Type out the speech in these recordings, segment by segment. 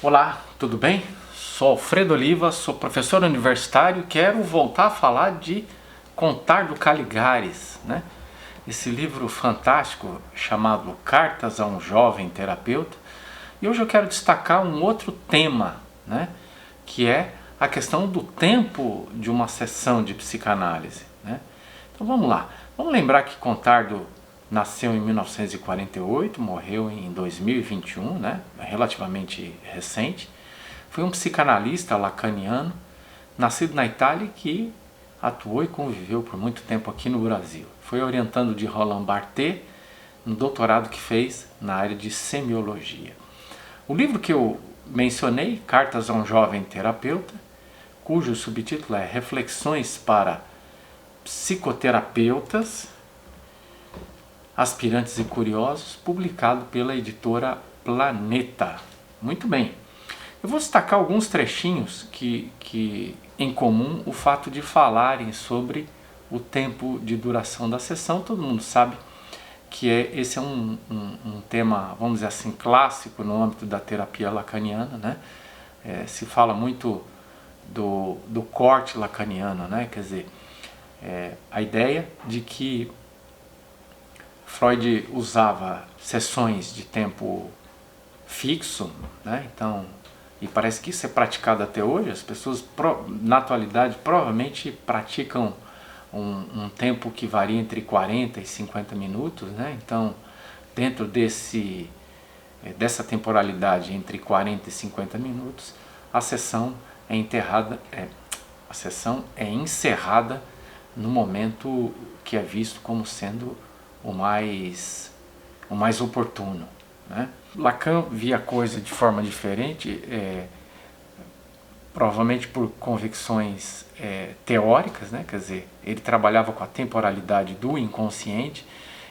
Olá, tudo bem? Sou Alfredo Oliva, sou professor universitário e quero voltar a falar de Contar do Caligares, né? Esse livro fantástico chamado Cartas a um Jovem Terapeuta. E hoje eu quero destacar um outro tema, né? Que é a questão do tempo de uma sessão de psicanálise, né? Então vamos lá, vamos lembrar que Contardo nasceu em 1948, morreu em 2021, né? Relativamente recente. Foi um psicanalista lacaniano, nascido na Itália, que atuou e conviveu por muito tempo aqui no Brasil. Foi orientando de Roland Barthes no doutorado que fez na área de semiologia. O livro que eu mencionei, Cartas a um Jovem Terapeuta, cujo subtítulo é Reflexões para Psicoterapeutas, Aspirantes e Curiosos, publicado pela editora Planeta. Muito bem. Eu vou destacar alguns trechinhos que em comum o fato de falarem sobre o tempo de duração da sessão. Todo mundo sabe que esse é um tema, vamos dizer assim, clássico no âmbito da terapia lacaniana, né? Se fala muito do corte lacaniano, né? Quer dizer, a ideia de que Freud usava sessões de tempo fixo, né? Então, e parece que isso é praticado até hoje. As pessoas na atualidade provavelmente praticam um tempo que varia entre 40 e 50 minutos, né? Então, dentro dessa temporalidade entre 40 e 50 minutos, a sessão é encerrada no momento que é visto como sendo o mais oportuno, né? Lacan via a coisa de forma diferente, provavelmente por convicções teóricas, né? Quer dizer, ele trabalhava com a temporalidade do inconsciente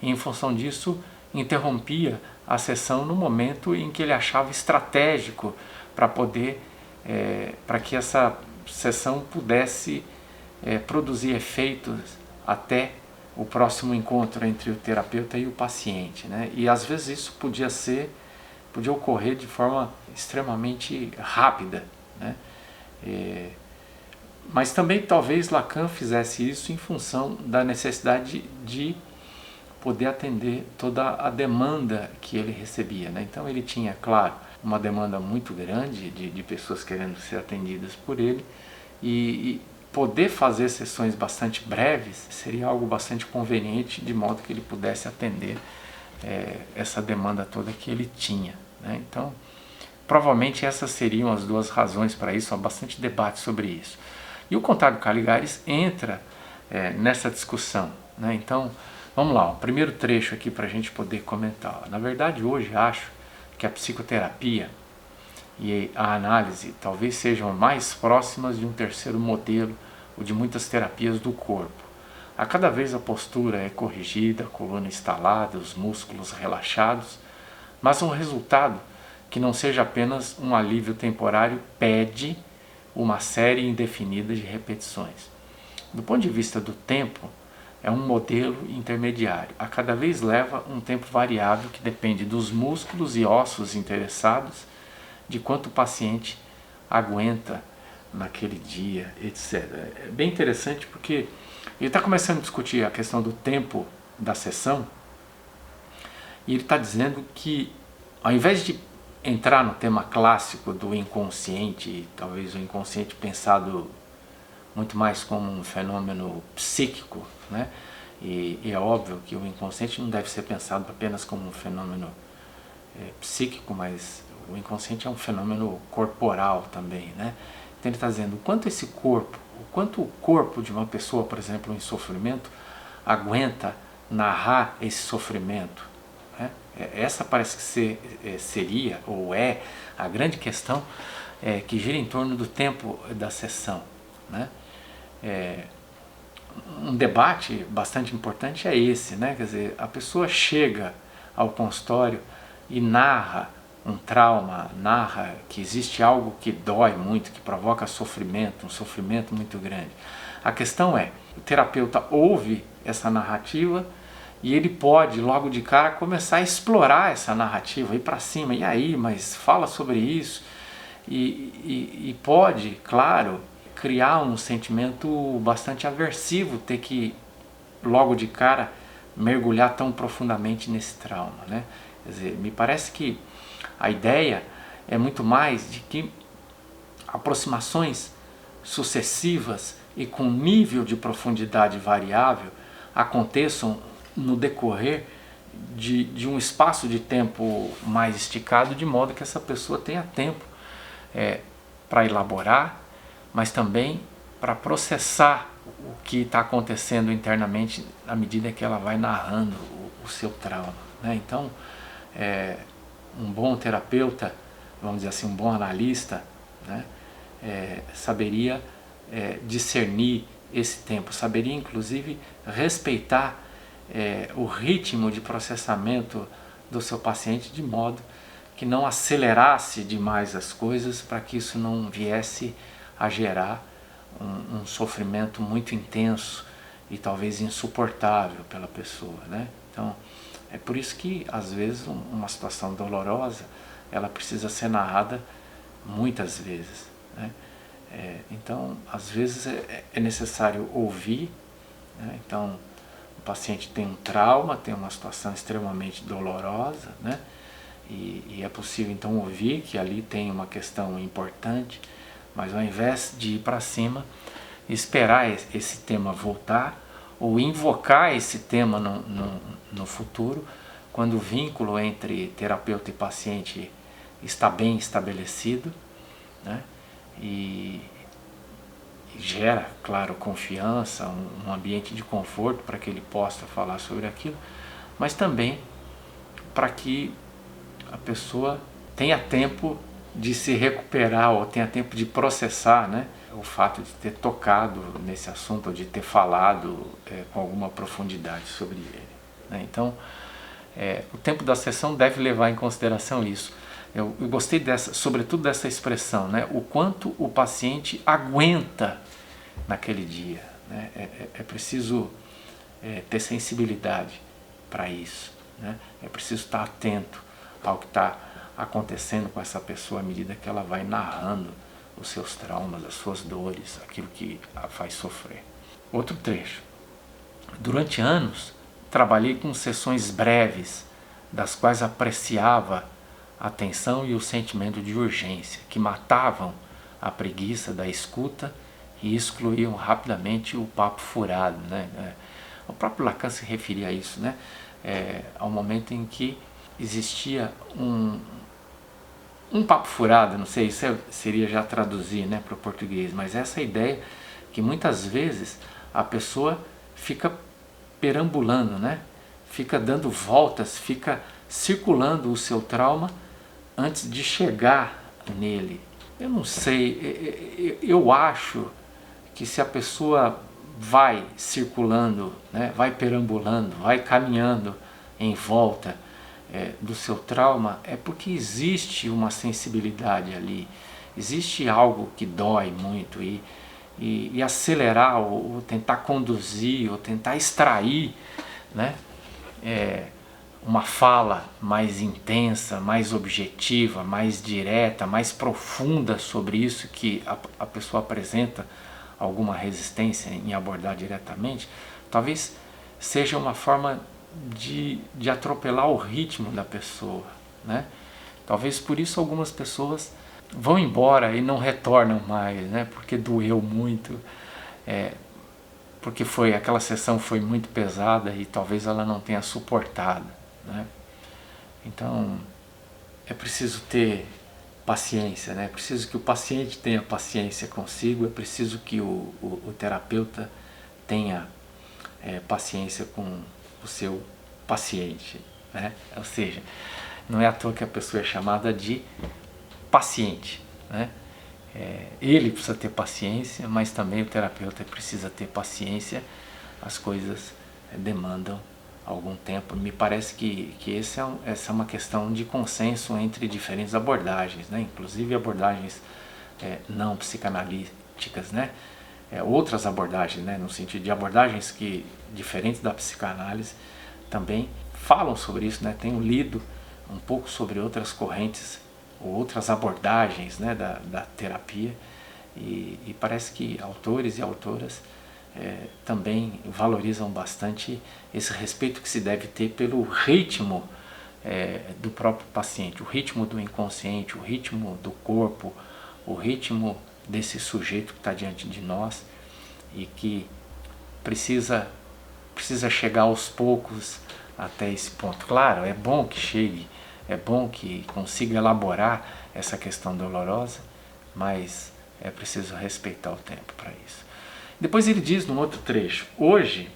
e, em função disso, interrompia a sessão no momento em que ele achava estratégico para para que essa sessão pudesse produzir efeitos até o próximo encontro entre o terapeuta e o paciente, né? E às vezes isso podia ocorrer de forma extremamente rápida, né? Mas também talvez Lacan fizesse isso em função da necessidade de poder atender toda a demanda que ele recebia, né? Então ele tinha, claro, uma demanda muito grande de pessoas querendo ser atendidas por ele, e poder fazer sessões bastante breves seria algo bastante conveniente, de modo que ele pudesse atender essa demanda toda que ele tinha, né? Então, provavelmente essas seriam as duas razões para isso. Há bastante debate sobre isso. E o Contar do Caligares entra nessa discussão, né? Então, vamos lá, o primeiro trecho aqui para a gente poder comentar. Na verdade, hoje acho que a psicoterapia e a análise talvez sejam mais próximas de um terceiro modelo ou de muitas terapias do corpo. A cada vez a postura é corrigida, a coluna instalada, os músculos relaxados, mas um resultado que não seja apenas um alívio temporário pede uma série indefinida de repetições. Do ponto de vista do tempo, é um modelo intermediário. A cada vez leva um tempo variável que depende dos músculos e ossos interessados, de quanto o paciente aguenta naquele dia, etc. É bem interessante porque ele está começando a discutir a questão do tempo da sessão, e ele está dizendo que, ao invés de entrar no tema clássico do inconsciente, talvez o inconsciente pensado muito mais como um fenômeno psíquico, né? E é óbvio que o inconsciente não deve ser pensado apenas como um fenômeno psíquico, mas o inconsciente é um fenômeno corporal também, né? Então ele está dizendo o quanto o corpo de uma pessoa, por exemplo, em sofrimento, aguenta narrar esse sofrimento, né? Essa parece que seria, ou é, a grande questão que gira em torno do tempo da sessão, né? Um debate bastante importante é esse, né? Quer dizer, a pessoa chega ao consultório e narra um trauma, narra que existe algo que dói muito, que provoca sofrimento, um sofrimento muito grande. A questão é, o terapeuta ouve essa narrativa e ele pode, logo de cara, começar a explorar essa narrativa, ir para cima, e aí, mas fala sobre isso, e pode, claro, criar um sentimento bastante aversivo ter que, logo de cara, mergulhar tão profundamente nesse trauma, né? Quer dizer, me parece que a ideia é muito mais de que aproximações sucessivas e com nível de profundidade variável aconteçam no decorrer de um espaço de tempo mais esticado, de modo que essa pessoa tenha tempo para elaborar, mas também para processar o que está acontecendo internamente à medida que ela vai narrando o seu trauma, né? Então, um bom terapeuta, vamos dizer assim, um bom analista, né, saberia discernir esse tempo, saberia inclusive respeitar o ritmo de processamento do seu paciente, de modo que não acelerasse demais as coisas, para que isso não viesse a gerar um sofrimento muito intenso e talvez insuportável pela pessoa, né? Então, é por isso que às vezes uma situação dolorosa ela precisa ser narrada muitas vezes, né? Então, às vezes é necessário ouvir, né? Então, o paciente tem um trauma, tem uma situação extremamente dolorosa, né? E é possível então ouvir que ali tem uma questão importante, mas ao invés de ir para cima, esperar esse tema voltar ou invocar esse tema no futuro, quando o vínculo entre terapeuta e paciente está bem estabelecido, né? E gera, claro, confiança, um ambiente de conforto para que ele possa falar sobre aquilo, mas também para que a pessoa tenha tempo de se recuperar ou tenha tempo de processar, né, o fato de ter tocado nesse assunto ou de ter falado com alguma profundidade sobre ele, né? Então, o tempo da sessão deve levar em consideração isso. Eu gostei sobretudo dessa expressão, né, o quanto o paciente aguenta naquele dia, né? É preciso ter sensibilidade para isso, né? É preciso estar atento ao que está acontecendo com essa pessoa à medida que ela vai narrando os seus traumas, as suas dores, aquilo que a faz sofrer. Outro trecho. Durante anos, trabalhei com sessões breves, das quais apreciava a tensão e o sentimento de urgência, que matavam a preguiça da escuta e excluíam rapidamente o papo furado, né? O próprio Lacan se referia a isso, né? Ao momento em que existia um papo furado, não sei, isso seria já traduzir, né, para o português, mas essa ideia que muitas vezes a pessoa fica perambulando, né? Fica dando voltas, fica circulando o seu trauma antes de chegar nele. Eu não sei, eu acho que se a pessoa vai circulando, né, vai perambulando, vai caminhando em volta do seu trauma, é porque existe uma sensibilidade ali, existe algo que dói muito e acelerar ou tentar conduzir ou tentar extrair, né, uma fala mais intensa, mais objetiva, mais direta, mais profunda sobre isso que a pessoa apresenta alguma resistência em abordar diretamente, talvez seja uma forma de atropelar o ritmo da pessoa, né? Talvez por isso algumas pessoas vão embora e não retornam mais, né? Porque doeu muito, porque aquela sessão foi muito pesada e talvez ela não tenha suportado, né? Então é preciso ter paciência, né? É preciso que o paciente tenha paciência consigo, é preciso que o terapeuta tenha paciência com o seu paciente, né? Ou seja, não é à toa que a pessoa é chamada de paciente, né? Ele precisa ter paciência, mas também o terapeuta precisa ter paciência. As coisas demandam algum tempo. Me parece que essa é uma questão de consenso entre diferentes abordagens, né? Inclusive abordagens não psicanalíticas, né? Outras abordagens, né? No sentido de abordagens que, diferentes da psicanálise, também falam sobre isso, né? Tenho lido um pouco sobre outras correntes ou outras abordagens, né, da terapia, e parece que autores e autoras também valorizam bastante esse respeito que se deve ter pelo ritmo do próprio paciente, o ritmo do inconsciente, o ritmo do corpo, o ritmo desse sujeito que está diante de nós e que precisa chegar aos poucos até esse ponto. Claro, é bom que chegue, é bom que consiga elaborar essa questão dolorosa, mas é preciso respeitar o tempo para isso. Depois ele diz num outro trecho: hoje,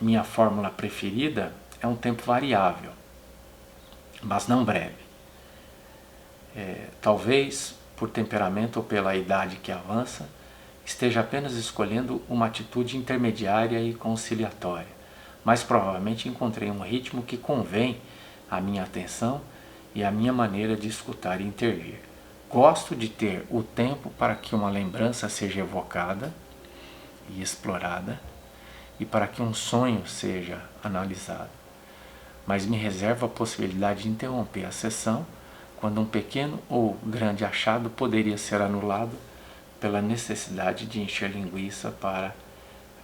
minha fórmula preferida é um tempo variável, mas não breve. Talvez por temperamento ou pela idade que avança, esteja apenas escolhendo uma atitude intermediária e conciliatória, mas provavelmente encontrei um ritmo que convém à minha atenção e à minha maneira de escutar e intervir. Gosto de ter o tempo para que uma lembrança seja evocada e explorada e para que um sonho seja analisado, mas me reservo a possibilidade de interromper a sessão quando um pequeno ou grande achado poderia ser anulado pela necessidade de encher linguiça para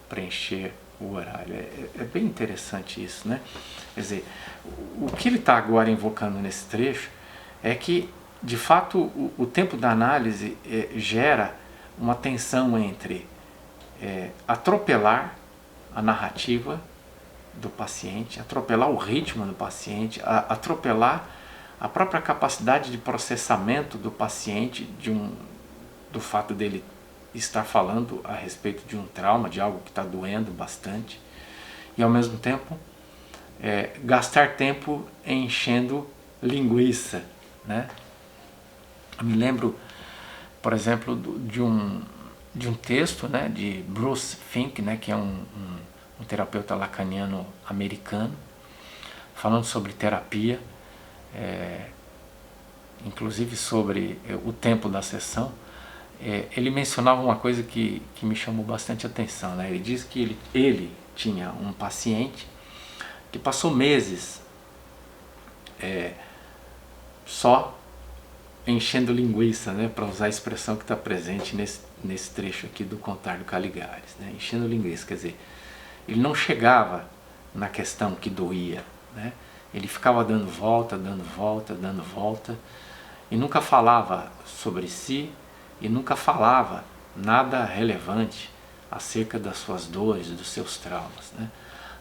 preencher o horário. É bem interessante isso, né? Quer dizer, o que ele está agora invocando nesse trecho é que, de fato, o tempo da análise gera uma tensão entre atropelar a narrativa do paciente, atropelar o ritmo do paciente, atropelar a própria capacidade de processamento do paciente do fato dele estar falando a respeito de um trauma, de algo que está doendo bastante, e ao mesmo tempo gastar tempo enchendo linguiça, né? Eu me lembro, por exemplo, de um texto, né, de Bruce Fink, né, que é um terapeuta lacaniano americano, falando sobre terapia, inclusive sobre o tempo da sessão. Ele mencionava uma coisa que me chamou bastante atenção, né? Ele diz que ele tinha um paciente que passou meses só enchendo linguiça, né, para usar a expressão que está presente nesse trecho aqui do Contar do Caligares, né? Enchendo linguiça, quer dizer, ele não chegava na questão que doía, né? Ele ficava dando volta, dando volta, dando volta, e nunca falava sobre si, e nunca falava nada relevante acerca das suas dores, dos seus traumas, né?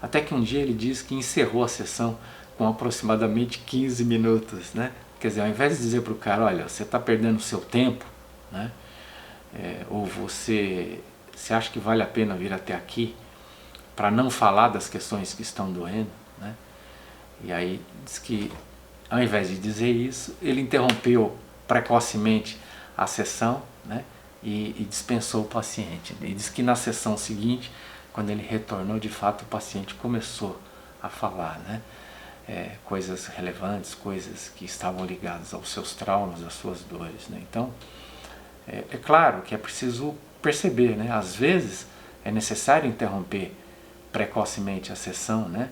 Até que um dia ele diz que encerrou a sessão com aproximadamente 15 minutos, né? Quer dizer, ao invés de dizer para o cara, olha, você está perdendo o seu tempo, né? Ou você acha que vale a pena vir até aqui para não falar das questões que estão doendo, né? E aí diz que, ao invés de dizer isso, ele interrompeu precocemente a sessão, né? E dispensou o paciente. E diz que na sessão seguinte, quando ele retornou, de fato o paciente começou a falar, né? Coisas relevantes, coisas que estavam ligadas aos seus traumas, às suas dores, né? Então, é claro que é preciso perceber, né? Às vezes é necessário interromper precocemente a sessão, né?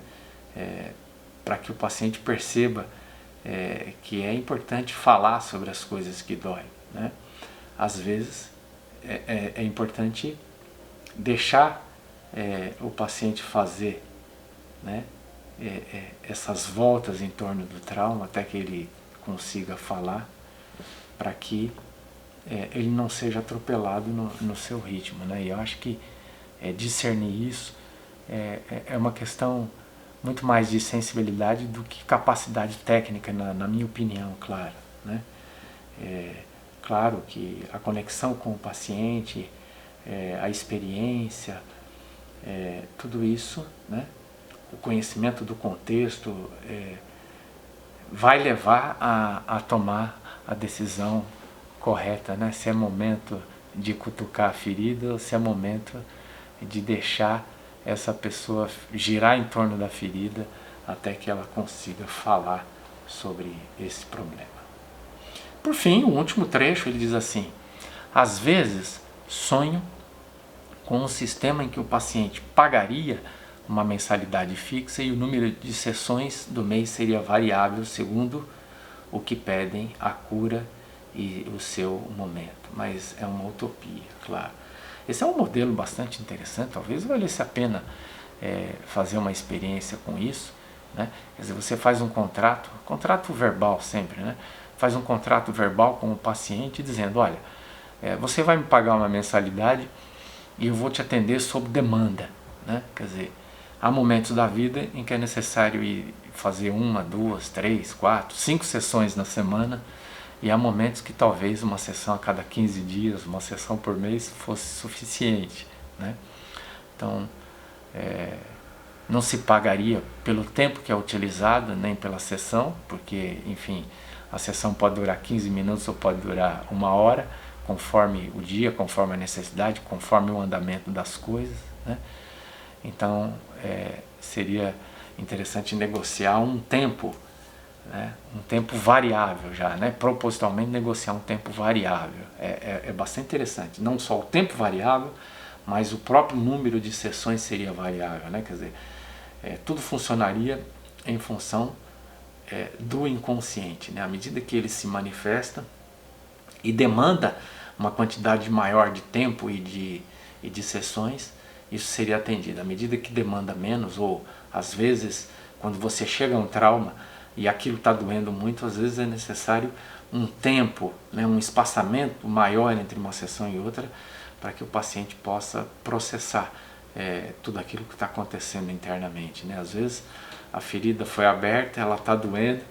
Para que o paciente perceba que é importante falar sobre as coisas que doem, né? Às vezes é importante deixar o paciente fazer, né, essas voltas em torno do trauma até que ele consiga falar, para que ele não seja atropelado no seu ritmo, né? E eu acho que discernir isso é uma questão muito mais de sensibilidade do que capacidade técnica, na minha opinião, claro, né? Claro que a conexão com o paciente, a experiência, tudo isso, né? O conhecimento do contexto vai levar a tomar a decisão correta, né? Se é momento de cutucar a ferida ou se é momento de deixar essa pessoa girar em torno da ferida até que ela consiga falar sobre esse problema. Por fim, o último trecho, ele diz assim: às vezes sonho com um sistema em que o paciente pagaria uma mensalidade fixa e o número de sessões do mês seria variável segundo o que pedem a cura e o seu momento. Mas é uma utopia, claro. Esse é um modelo bastante interessante, talvez valesse a pena fazer uma experiência com isso, né? Quer dizer, você faz um contrato verbal sempre, né? Faz um contrato verbal com o paciente dizendo, olha, você vai me pagar uma mensalidade e eu vou te atender sob demanda, né? Quer dizer, há momentos da vida em que é necessário ir fazer 1, 2, 3, 4, 5 sessões na semana, e há momentos que talvez uma sessão a cada 15 dias, uma sessão por mês fosse suficiente, né? Então, não se pagaria pelo tempo que é utilizado, nem pela sessão, porque, enfim, a sessão pode durar 15 minutos ou pode durar 1 hora, conforme o dia, conforme a necessidade, conforme o andamento das coisas, né? Então, seria interessante negociar um tempo, né? Um tempo variável já, né? Propositalmente negociar um tempo variável. É bastante interessante. Não só o tempo variável, mas o próprio número de sessões seria variável, né? Quer dizer, tudo funcionaria em função do inconsciente, né? À medida que ele se manifesta e demanda uma quantidade maior de tempo e de sessões, isso seria atendido. À medida que demanda menos, ou às vezes quando você chega a um trauma e aquilo está doendo muito, às vezes é necessário um tempo, né, um espaçamento maior entre uma sessão e outra, para que o paciente possa processar tudo aquilo que está acontecendo internamente, né? Às vezes a ferida foi aberta, ela está doendo,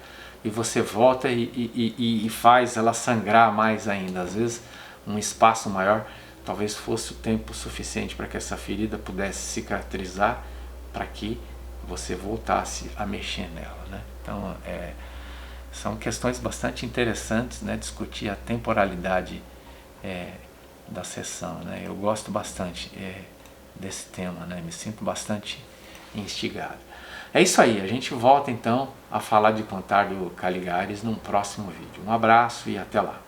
e você volta e faz ela sangrar mais ainda. Às vezes um espaço maior talvez fosse o tempo suficiente para que essa ferida pudesse cicatrizar, para que você voltasse a mexer nela, né? Então são questões bastante interessantes, né? Discutir a temporalidade da sessão, né? Eu gosto bastante desse tema, né? Me sinto bastante instigado. É isso aí, a gente volta então a falar de Cantar do Caligares num próximo vídeo. Um abraço e até lá.